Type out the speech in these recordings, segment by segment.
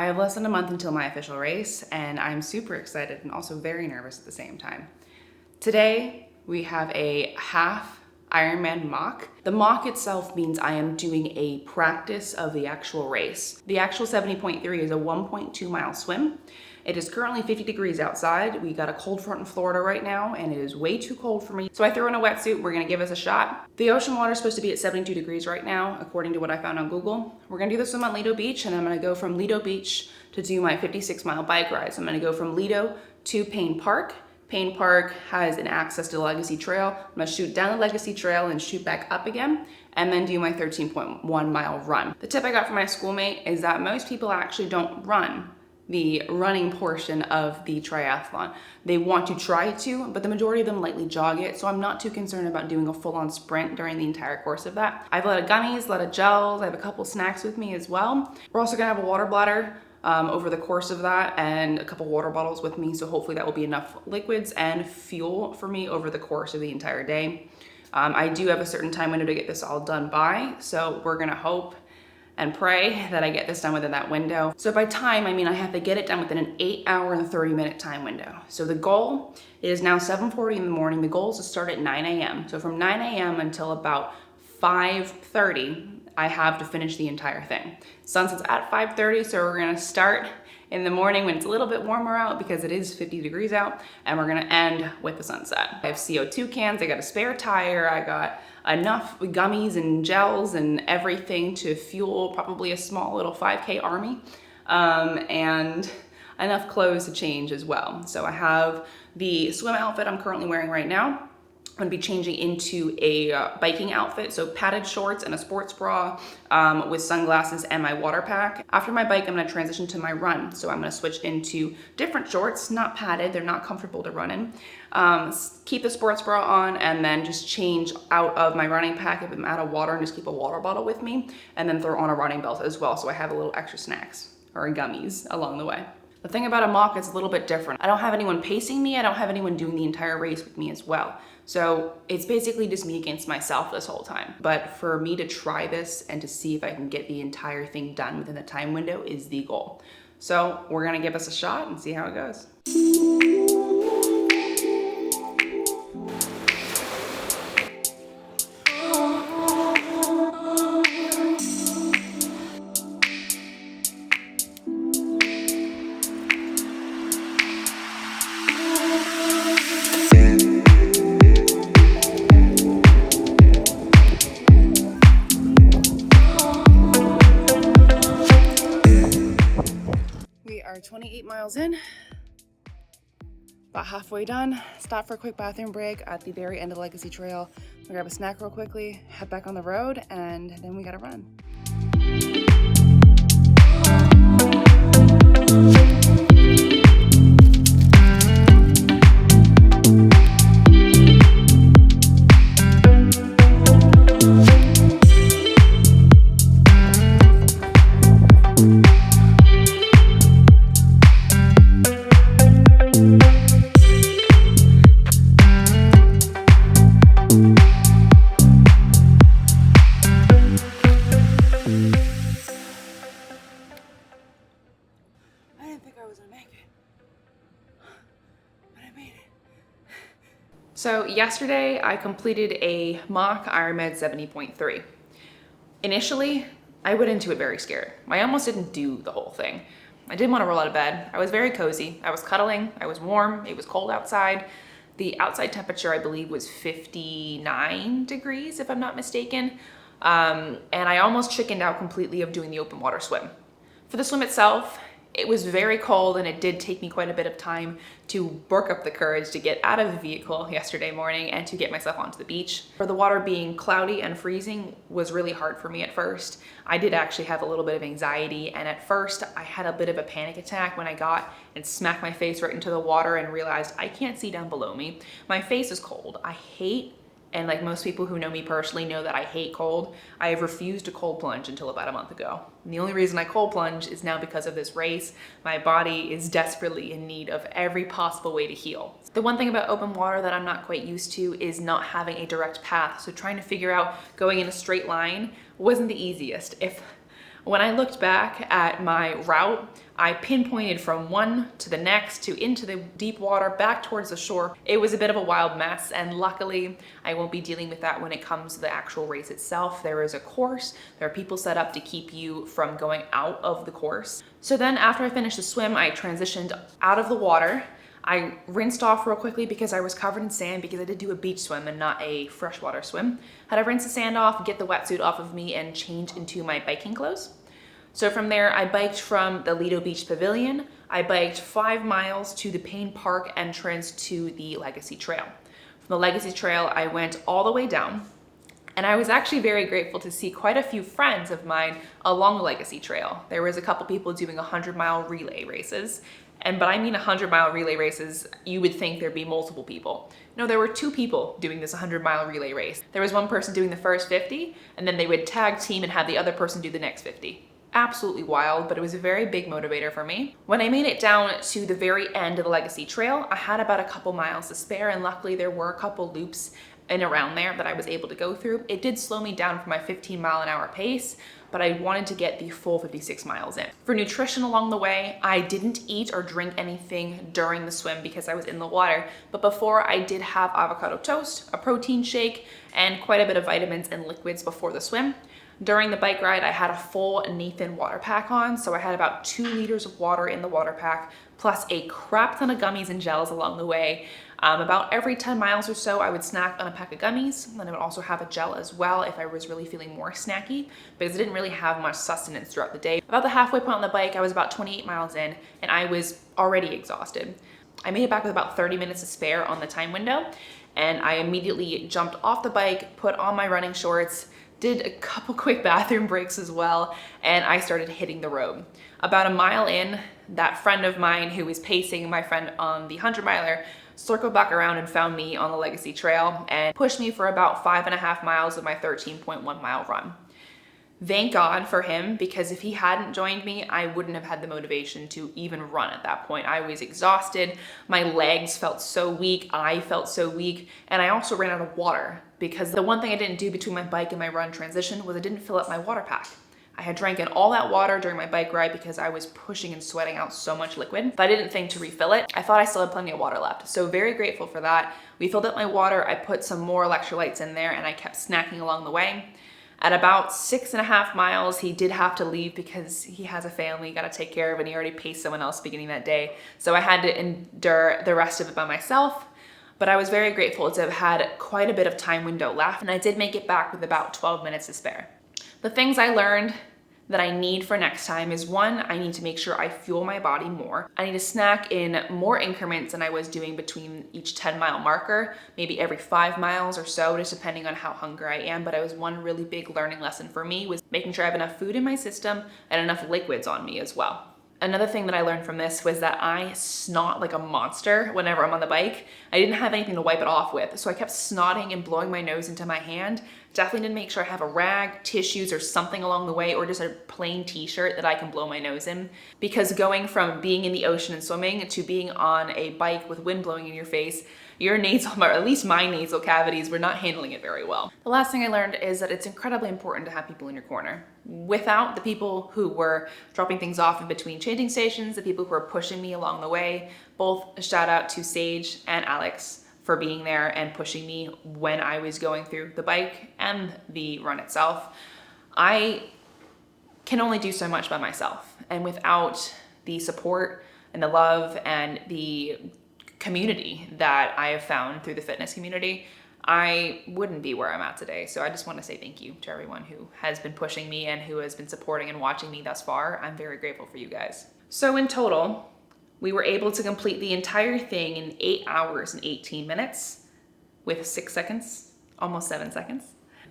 I have less than a month until my official race, and I'm super excited and also very nervous at the same time. Today, we have a half Ironman mock. The mock itself means I am doing a practice of the actual race. The actual 70.3 is a 1.2 mile swim. It is currently 50 degrees outside. We got a cold front in Florida right now, and it is way too cold for me. So I threw in a wetsuit. We're gonna give this a shot. The ocean water is supposed to be at 72 degrees right now, according to what I found on Google. We're gonna do this swim on Lido Beach, and I'm gonna go from Lido Beach to do my 56-mile bike ride. So I'm gonna go from Lido to Payne Park. Payne Park has an access to the Legacy Trail. I'm gonna shoot down the Legacy Trail and shoot back up again, and then do my 13.1 mile run. The tip I got from my schoolmate is that most people actually don't run the running portion of the triathlon. They want to try to, but the majority of them lightly jog it, so I'm not too concerned about doing a full-on sprint during the entire course of that. I have a lot of gummies, a lot of gels, I have a couple snacks with me as well. We're also gonna have a water bladder over the course of that, and a couple water bottles with me, so hopefully that will be enough liquids and fuel for me over the course of the entire day. I do have a certain time window to get this all done by, so we're gonna hope and pray that I get this done within that window. So by time, I mean I have to get it done within an 8-hour and 30-minute time window. So the goal is now 7:40 in the morning. The goal is to start at 9 a.m. So from 9 a.m. until about 5:30, I have to finish the entire thing. Sunset's at 5:30, so we're gonna start in the morning when it's a little bit warmer out because it is 50 degrees out, and we're gonna end with the sunset. I have CO2 cans, I got a spare tire, I got enough gummies and gels and everything to fuel probably a small little 5K army, and enough clothes to change as well. So I have the swim outfit I'm currently wearing right now. I'm gonna be changing into a biking outfit, so padded shorts and a sports bra with sunglasses and my water pack. After my bike, I'm gonna transition to my run. So I'm gonna switch into different shorts, not padded, they're not comfortable to run in. Keep the sports bra on, and then just change out of my running pack if I'm out of water, and just keep a water bottle with me, and then throw on a running belt as well, so I have a little extra snacks or gummies along the way. The thing about a mock is a little bit different. I don't have anyone pacing me, I don't have anyone doing the entire race with me as well. So it's basically just me against myself this whole time. But for me to try this and to see if I can get the entire thing done within the time window is the goal. So we're gonna give us a shot and see how it goes. We are 28 miles in, about halfway done. Stop for a quick bathroom break at the very end of the Legacy Trail. We grab a snack real quickly, head back on the road, and then we gotta run. So yesterday I completed a mock Ironman 70.3. Initially, I went into it very scared. I almost didn't do the whole thing. I didn't want to roll out of bed. I was very cozy. I was cuddling. I was warm. It was cold outside. The outside temperature, I believe, was 59 degrees, if I'm not mistaken. And I almost chickened out completely of doing the open water swim. For the swim itself, it was very cold, and it did take me quite a bit of time to work up the courage to get out of the vehicle yesterday morning and to get myself onto the beach. For the water being cloudy and freezing was really hard for me at first. I did actually have a little bit of anxiety, and at first I had a bit of a panic attack when I got and smacked my face right into the water and realized I can't see down below me. My face is cold. I hate, and like most people who know me personally know that I hate cold, I have refused to cold plunge until about a month ago. And the only reason I cold plunge is now because of this race. My body is desperately in need of every possible way to heal. The one thing about open water that I'm not quite used to is not having a direct path. So trying to figure out going in a straight line wasn't the easiest. When I looked back at my route, I pinpointed from one to the next to into the deep water back towards the shore. It was a bit of a wild mess, and luckily I won't be dealing with that when it comes to the actual race itself. There is a course, there are people set up to keep you from going out of the course. So then after I finished the swim, I transitioned out of the water. I rinsed off real quickly because I was covered in sand because I did do a beach swim and not a freshwater swim. Had to rinse the sand off, get the wetsuit off of me, and change into my biking clothes. So from there, I biked from the Lido Beach Pavilion. I biked 5 miles to the Payne Park entrance to the Legacy Trail. From the Legacy Trail, I went all the way down, and I was actually very grateful to see quite a few friends of mine along the Legacy Trail. There was a couple people doing 100-mile relay races, but I mean 100-mile relay races, you would think there'd be multiple people. No, there were 2 people doing this 100-mile relay race. There was one person doing the first 50, and then they would tag team and have the other person do the next 50. Absolutely wild, but it was a very big motivator for me. When I made it down to the very end of the Legacy Trail, I had about a couple miles to spare, and luckily there were a couple loops in around there that I was able to go through. It did slow me down from my 15-mile-an-hour pace, but I wanted to get the full 56 miles in. For nutrition along the way, I didn't eat or drink anything during the swim because I was in the water, but before I did have avocado toast, a protein shake, and quite a bit of vitamins and liquids before the swim. During the bike ride, I had a full Nathan water pack on, so I had about 2 liters of water in the water pack, plus a crap ton of gummies and gels along the way. About every 10 miles or so, I would snack on a pack of gummies, and I would also have a gel as well if I was really feeling more snacky, because I didn't really have much sustenance throughout the day. About the halfway point on the bike, I was about 28 miles in, and I was already exhausted. I made it back with about 30 minutes to spare on the time window, and I immediately jumped off the bike, put on my running shorts, did a couple quick bathroom breaks as well, and I started hitting the road. About a mile in, that friend of mine who was pacing my friend on the 100-miler circled back around and found me on the Legacy Trail and pushed me for about 5.5 miles of my 13.1-mile run. Thank God for him, because if he hadn't joined me, I wouldn't have had the motivation to even run at that point. I was exhausted, my legs felt so weak, I felt so weak, and I also ran out of water, because the one thing I didn't do between my bike and my run transition was I didn't fill up my water pack. I had drank in all that water during my bike ride because I was pushing and sweating out so much liquid, but I didn't think to refill it. I thought I still had plenty of water left, so very grateful for that. We filled up my water, I put some more electrolytes in there, and I kept snacking along the way. At about 6.5 miles, he did have to leave because he has a family, got to take care of, and he already paced someone else beginning that day. So I had to endure the rest of it by myself, but I was very grateful to have had quite a bit of time window left, and I did make it back with about 12 minutes to spare. The things I learned that I need for next time is, 1, I need to make sure I fuel my body more. I need to snack in more increments than I was doing between each 10-mile marker, maybe every 5 miles or so, just depending on how hungry I am. But it was one really big learning lesson for me was making sure I have enough food in my system and enough liquids on me as well. Another thing that I learned from this was that I snot like a monster whenever I'm on the bike. I didn't have anything to wipe it off with, so I kept snotting and blowing my nose into my hand. Definitely didn't make sure I have a rag, tissues, or something along the way, or just a plain t-shirt that I can blow my nose in. Because going from being in the ocean and swimming to being on a bike with wind blowing in your face, your nasal, or at least my nasal cavities, were not handling it very well. The last thing I learned is that it's incredibly important to have people in your corner. Without the people who were dropping things off in between changing stations, the people who were pushing me along the way, both a shout out to Sage and Alex for being there and pushing me when I was going through the bike and the run itself. I can only do so much by myself, and without the support and the love and the community that I have found through the fitness community, I wouldn't be where I'm at today. So I just want to say thank you to everyone who has been pushing me and who has been supporting and watching me thus far. I'm very grateful for you guys. So in total, we were able to complete the entire thing in 8 hours and 18 minutes with 6 seconds, almost 7 seconds.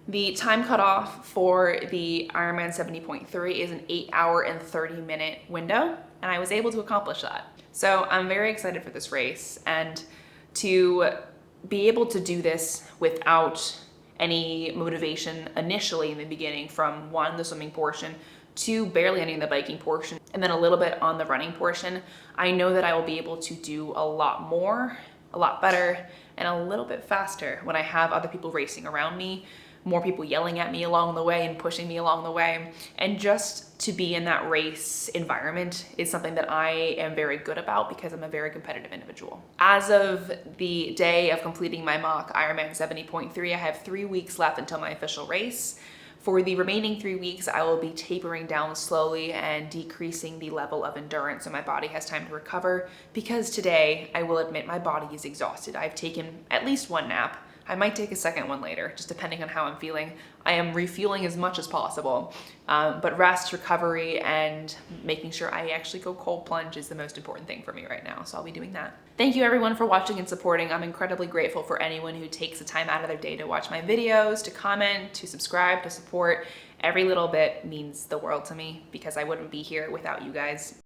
The time cutoff for the Ironman 70.3 is an 8 hour and 30 minute window, and I was able to accomplish that. So I'm very excited for this race, and to be able to do this without any motivation initially in the beginning from 1, the swimming portion, 2, barely any of the biking portion, and then a little bit on the running portion, I know that I will be able to do a lot more, a lot better, and a little bit faster when I have other people racing around me. more people yelling at me along the way and pushing me along the way. And just to be in that race environment is something that I am very good about because I'm a very competitive individual. As of the day of completing my mock Ironman 70.3, I have 3 weeks left until my official race. For the remaining 3 weeks, I will be tapering down slowly and decreasing the level of endurance so my body has time to recover, because today, I will admit, my body is exhausted. I've taken at least one nap. I might take a second one later, just depending on how I'm feeling. I am refueling as much as possible, but rest, recovery, and making sure I actually go cold plunge is the most important thing for me right now, so I'll be doing that. Thank you everyone for watching and supporting. I'm incredibly grateful for anyone who takes the time out of their day to watch my videos, to comment, to subscribe, to support. Every little bit means the world to me because I wouldn't be here without you guys.